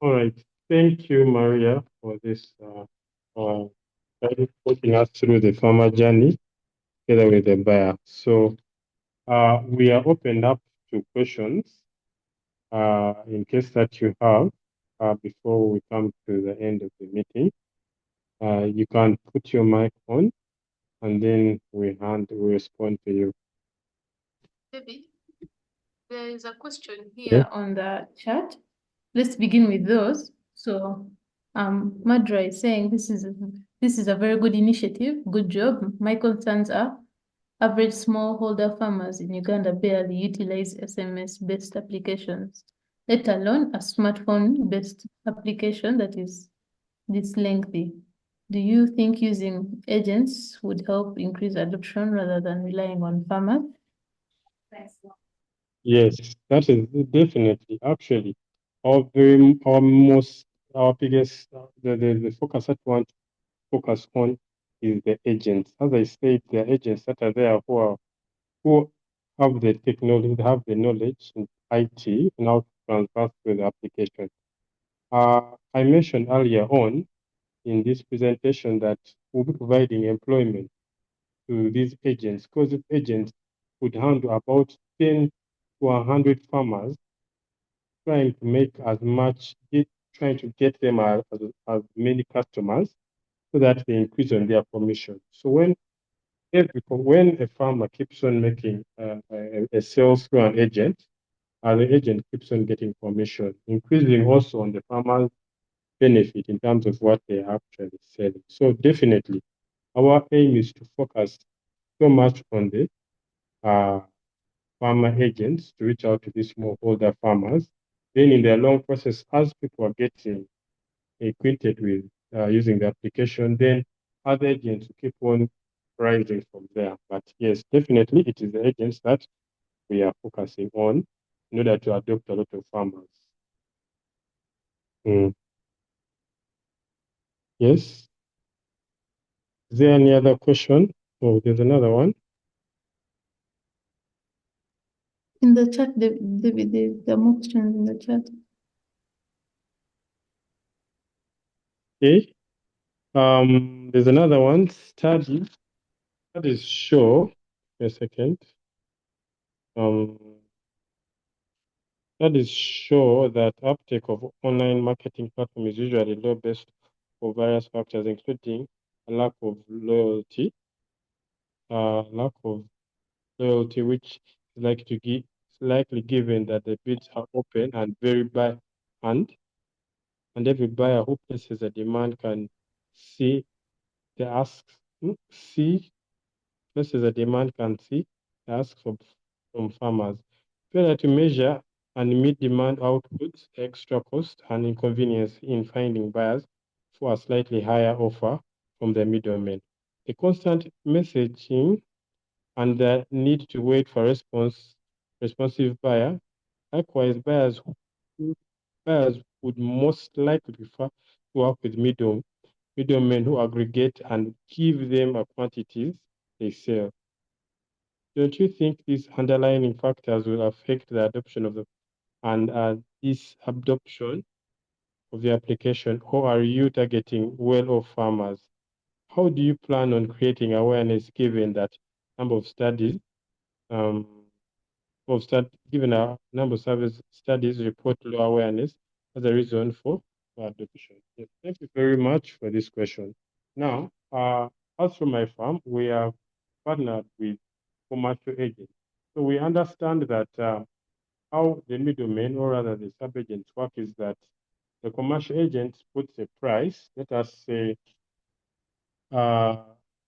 All right. Thank you, Maria, for this putting us through the farmer journey together with the buyer. So we are opened up to questions in case that you have before we come to the end of the meeting. You can put your mic on and then we respond to you. Maybe there is a question Yeah. here on the chat. Let's begin with those. So, Madra is saying this is a very good initiative. Good job. My concerns are average smallholder farmers in Uganda barely utilize SMS-based applications, let alone a smartphone-based application that is this lengthy. Do you think using agents would help increase adoption rather than relying on farmers? Yes, that is definitely actually our biggest the focus that we want to focus on is the agents. As I said, the agents that are there who have the technology, they have the knowledge in IT and how to transfer to the application. I mentioned earlier on in this presentation that we'll be providing employment to these agents because these agents would handle about 10 to 100 farmers trying to make as much, trying to get them as many customers so that they increase on their commission. So when a farmer keeps on making a sales through an agent, the agent keeps on getting commission, increasing also on the farmer's benefit in terms of what they are actually selling. So definitely, our aim is to focus so much on the uh, farmer agents to reach out to these smallholder farmers. Then in the long process, as people are getting acquainted with using the application, then other agents will keep on rising from there. But yes, definitely it is the agents that we are focusing on in order to adopt a lot of farmers. Mm. Yes. Is there any other question? Oh, there's another one. In the chat, the more questions in the chat. Okay. There's another one. Study that is show. A second. Um, Studies show that uptake of online marketing platform is usually low based for various factors, including a lack of loyalty, which is likely given that the bids are open and very by hand, and every buyer who places a demand can see the asks, see places a demand can see the asks from farmers. Failure to measure and meet demand outputs extra cost and inconvenience in finding buyers for a slightly higher offer from the middlemen. The constant messaging and the need to wait for responsive buyer. Likewise, buyers would most likely prefer to work with middlemen who aggregate and give them a quantities they sell. Don't you think these underlying factors will affect the adoption of this adoption of the application, or are you targeting well-off farmers? How do you plan on creating awareness given that number of studies um, given a number of service studies report low awareness as a reason for adoption? Yes, thank you very much for this question. Now, as for my farm, we have partnered with commercial agents. So we understand that how the middlemen, or rather the sub-agents, work is that the commercial agent puts a price, let us say uh,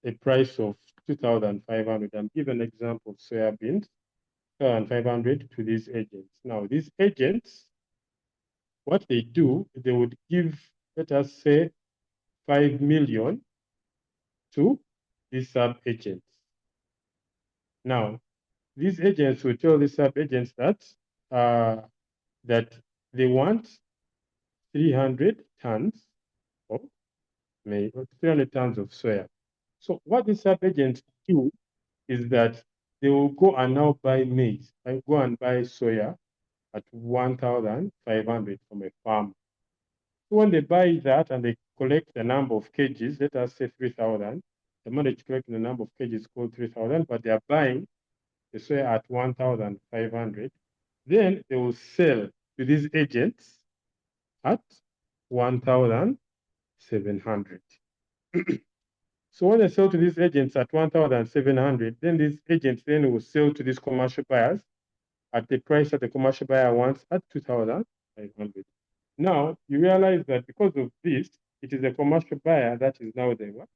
a price of 2,500. I'm giving an example of soybeans, 2,500 to these agents. Now, these agents, what they do, they would give, let us say, 5 million to these sub-agents. Now, these agents will tell the sub-agents that they want 300 tons of 300 tons of soya. So what these sub-agents do is that they will go and now buy maize and go and buy soya at 1,500 from a farm. So when they buy that and they collect the number of kgs, let us say 3,000, the moment they collect the number of kgs is called 3,000, but they are buying the soya at 1,500, then they will sell to these agents at 1,700. So when they sell to these agents at 1,700, then these agents then will sell to these commercial buyers at the price that the commercial buyer wants at 2,500. Now you realize that because of this, it is the commercial buyer that is now the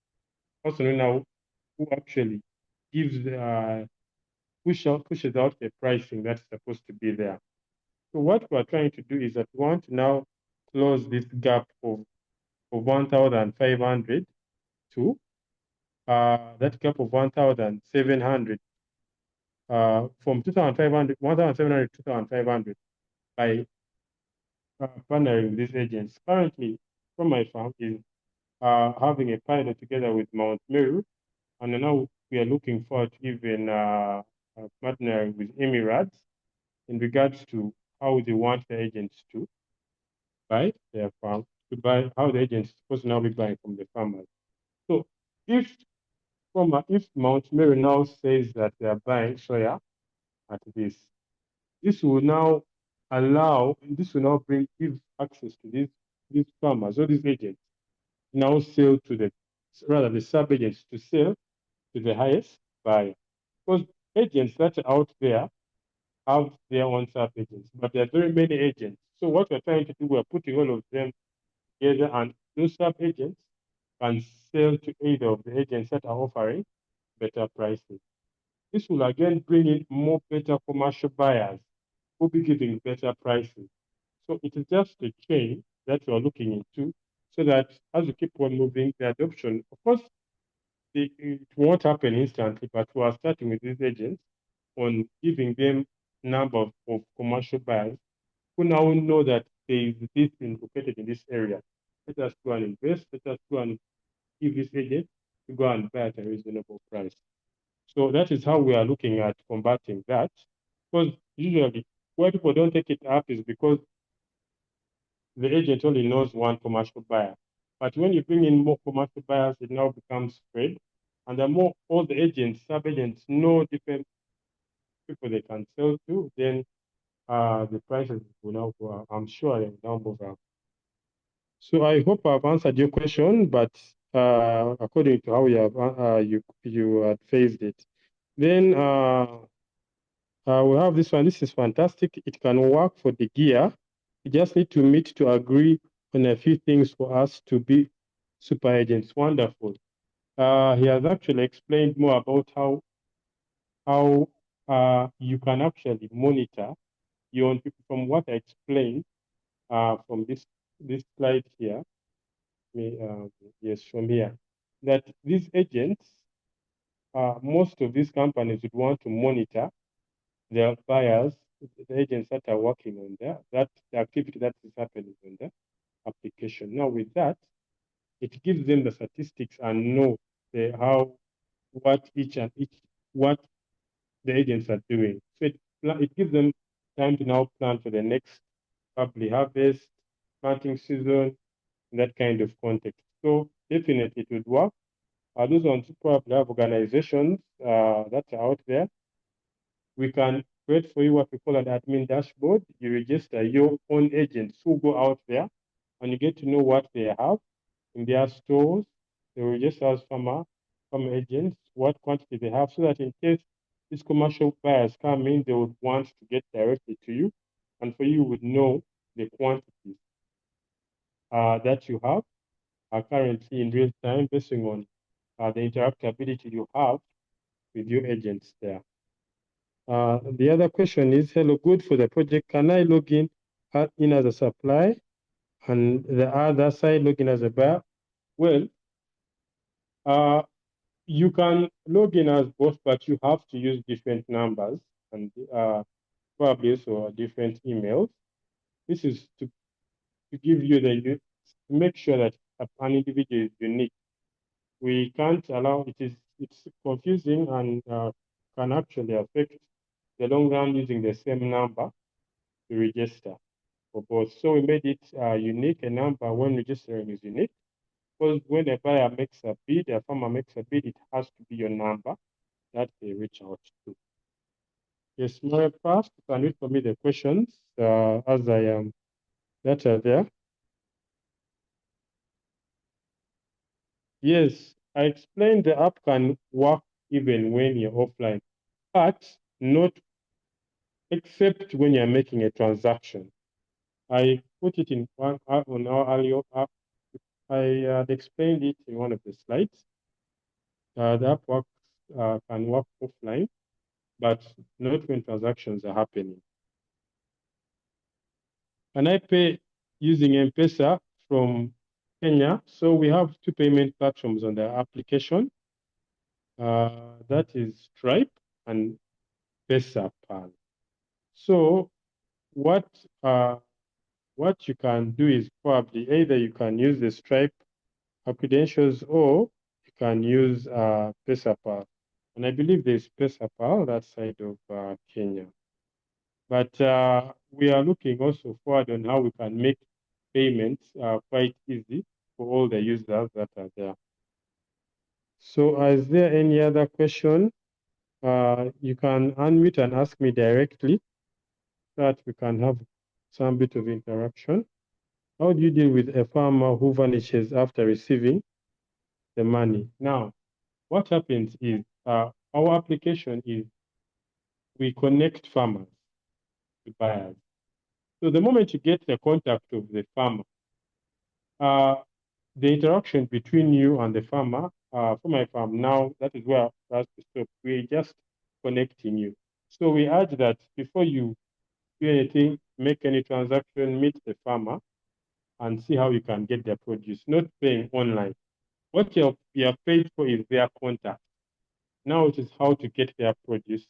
person now who actually gives pushes out the pricing that's supposed to be there. So what we're trying to do is that we want to now close this gap of 1,500 to that gap of 1,700 from 2,500, 1,700 to 2,500 by partnering with these agents. Currently, from my farm is having a pilot together with Mount Meru, and now we are looking forward to even partnering with Emirates in regards to how they want the agents to buy their farm, to buy how the agents are supposed to now be buying from the farmers. So if if Mount Meru now says that they are buying soya at this will now this will now give access to these farmers or these agents now sell to the sub-agents to sell to the highest buyer. Because agents that are out there have their own sub-agents, but there are very many agents. So what we're trying to do, we're putting all of them together, and those sub-agents can sell to either of the agents that are offering better prices. This will again bring in more better commercial buyers who will be giving better prices. So it is just a chain that we are looking into so that as we keep on moving, the adoption, of course, it won't happen instantly, but we are starting with these agents on giving them number of commercial buyers who now know that there is this thing located in this area. Let us go and invest. Let us go and give this agent to go and buy at a reasonable price. So that is how we are looking at combating that. Because usually why people don't take it up is because the agent only knows one commercial buyer. But when you bring in more commercial buyers, it now becomes spread. And the more all the agents, sub-agents know different people they can sell to, then the prices will now go up. I'm sure they will now move up. So I hope I've answered your question, but according to how you have you had phrased it, then we have this one. This is fantastic. It can work for the gear. We just need to meet to agree on a few things for us to be super agents. Wonderful. He has actually explained more about how you can actually monitor your own people. From what I explained from this slide here, yes, from here, that these agents, most of these companies would want to monitor their buyers, the agents that are working on that the activity that is happening on the application. Now, with that, it gives them the statistics and know what what the agents are doing. So it gives them time to now plan for the next probably harvest, planting season, that kind of context. So definitely it would work. Those ones probably have organizations that are out there. We can create for you what we call an admin dashboard. You register your own agents who go out there and you get to know what they have in their stores. They will register as farm agents, what quantity they have, so that in case these commercial buyers come in, they would want to get directly to you. And for you would know the quantities that you have currently in real time based on the interactability you have with your agents there. The other question is, hello, good for the project. Can I log in as a supply and the other side log in as a buyer? Well, you can log in as both, but you have to use different numbers and probably also different emails. This is to give you to make sure that an individual is unique. We can't allow it's confusing and can actually affect the long run using the same number to register. for both. So we made it unique. A number when registering is unique. Because when a buyer makes a bid, a farmer makes a bid, it has to be your number that they reach out to. Yes, Maria, perhaps you can read for me the questions as I am that are there. Yes, I explained the app can work even when you're offline, but not except when you're making a transaction. I put it in one on our earlier app. I had explained it in one of the slides. The app can work offline, but not when transactions are happening. Can I pay using M-Pesa from Kenya? So we have two payment platforms on the application. That is Stripe and PesaPal. So what you can do is probably either you can use the Stripe credentials or you can use PesaPal. And I believe there's PesaPal that side of Kenya. But we are looking also forward on how we can make payments quite easy for all the users that are there. So is there any other question? You can unmute and ask me directly so that we can have some bit of interaction. How do you deal with a farmer who vanishes after receiving the money? Now, what happens is our application is we connect farmers to buyers. So the moment you get the contact of the farmer, the interaction between you and the farmer, for my farm now, that is where that's to stop. We're just connecting you. So we urge that before you do anything, make any transaction, meet the farmer and see how you can get their produce, not paying online. What you are paid for is their contact. Now it is how to get their produce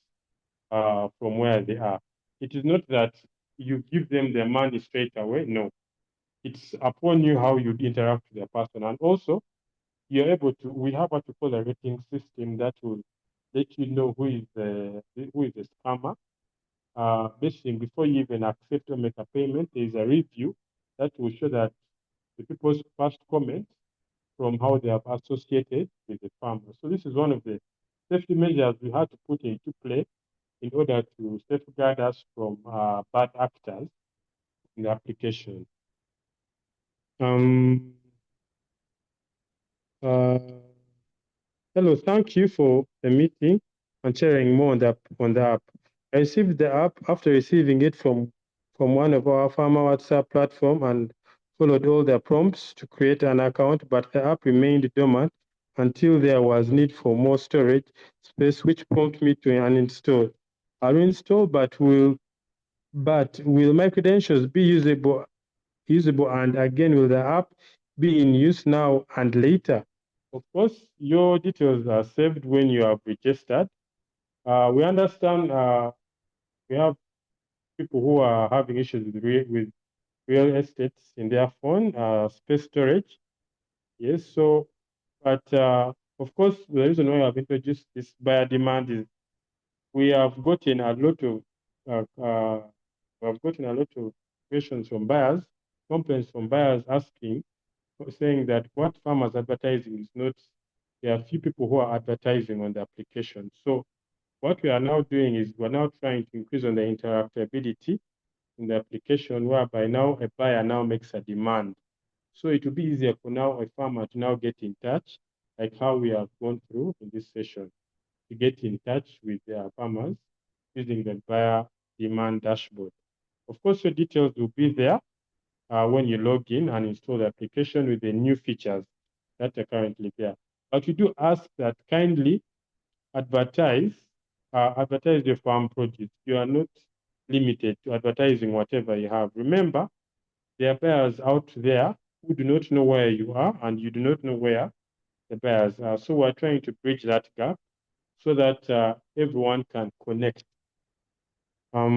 from where they are. It is not that you give them the money straight away. No, it's upon you how you interact with the person. And also, you're able to, we have what we call a rating system that will let you know who is the scammer. Basically, before you even accept or make a payment, there is a review that will show that the people's first comment from how they have associated with the farmer. So this is one of the safety measures we had to put into play in order to safeguard us from bad actors in the application. Hello, thank you for the meeting and sharing more on the app. I received the app after receiving it from one of our farmer WhatsApp platform and followed all the prompts to create an account, but the app remained dormant until there was need for more storage space, which prompted me to uninstall. I'll install, but will my credentials be usable and again will the app be in use now and later? Of course, your details are saved when you have registered. We understand we have people who are having issues with real estates in their phone, space storage. Yes, so, but of course, the reason why I've introduced this buyer demand is we have gotten a lot of questions from buyers, complaints from buyers asking, saying that what farmers advertising is not, there are few people who are advertising on the application. So what we are now doing is we're now trying to increase on the interactability in the application, whereby now a buyer now makes a demand. So it will be easier for now a farmer to now get in touch, like how we have gone through in this session, to get in touch with their farmers using the buyer demand dashboard. Of course, your details will be there when you log in and install the application with the new features that are currently there. But we do ask that kindly advertise your farm produce. You are not limited to advertising whatever you have. Remember, there are buyers out there who do not know where you are and you do not know where the buyers are. So we're trying to bridge that gap so that everyone can connect